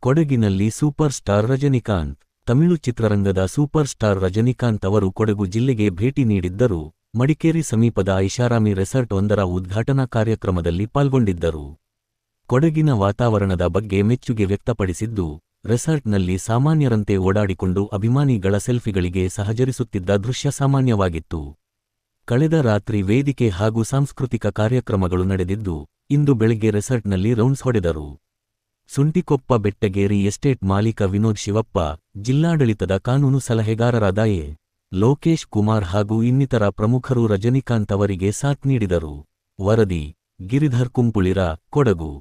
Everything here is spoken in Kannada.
ಕೊಡಗಿನಲ್ಲಿ ಸೂಪರ್ ಸ್ಟಾರ್ ರಜನಿಕಾಂತ್. ತಮಿಳು ಚಿತ್ರರಂಗದ ಸೂಪರ್ ಸ್ಟಾರ್ ರಜನಿಕಾಂತ್ ಅವರು ಕೊಡಗು ಜಿಲ್ಲೆಗೆ ಭೇಟಿ ನೀಡಿದ್ದರು. ಮಡಿಕೇರಿ ಸಮೀಪದ ಐಷಾರಾಮಿ ರೆಸಾರ್ಟ್ ಒಂದರ ಉದ್ಘಾಟನಾ ಕಾರ್ಯಕ್ರಮದಲ್ಲಿ ಪಾಲ್ಗೊಂಡಿದ್ದರು. ಕೊಡಗಿನ ವಾತಾವರಣದ ಬಗ್ಗೆ ಮೆಚ್ಚುಗೆ ವ್ಯಕ್ತಪಡಿಸಿದ್ದು, ರೆಸಾರ್ಟ್ನಲ್ಲಿ ಸಾಮಾನ್ಯರಂತೆ ಓಡಾಡಿಕೊಂಡು ಅಭಿಮಾನಿಗಳ ಸೆಲ್ಫಿಗಳಿಗೆ ಸಹಚರಿಸುತ್ತಿದ್ದ ದೃಶ್ಯ ಸಾಮಾನ್ಯವಾಗಿತ್ತು. ಕಳೆದ ರಾತ್ರಿ ವೇದಿಕೆ ಹಾಗೂ ಸಾಂಸ್ಕೃತಿಕ ಕಾರ್ಯಕ್ರಮಗಳು ನಡೆದಿದ್ದು, ಇಂದು ಬೆಳಗ್ಗೆ ರೆಸಾರ್ಟ್ನಲ್ಲಿ ರೌಂಡ್ಸ್ ಹೊಡೆದರು. ಸುಂಟಿಕೊಪ್ಪ ಬೆಟ್ಟಗೇರಿ ಎಸ್ಟೇಟ್ ಮಾಲೀಕ ವಿನೋದ್ ಶಿವಪ್ಪ, ಜಿಲ್ಲಾಡಳಿತದ ಕಾನೂನು ಸಲಹೆಗಾರರಾದ ಎ. ಲೋಕೇಶ್ ಕುಮಾರ್ ಹಾಗೂ ಇನ್ನಿತರ ಪ್ರಮುಖರು ರಜನಿಕಾಂತ್ ಅವರಿಗೆ ಸಾಥ್ ನೀಡಿದರು. ವರದಿ: ಗಿರಿಧರ್ ಕುಂಪುಳಿರ, ಕೊಡಗು.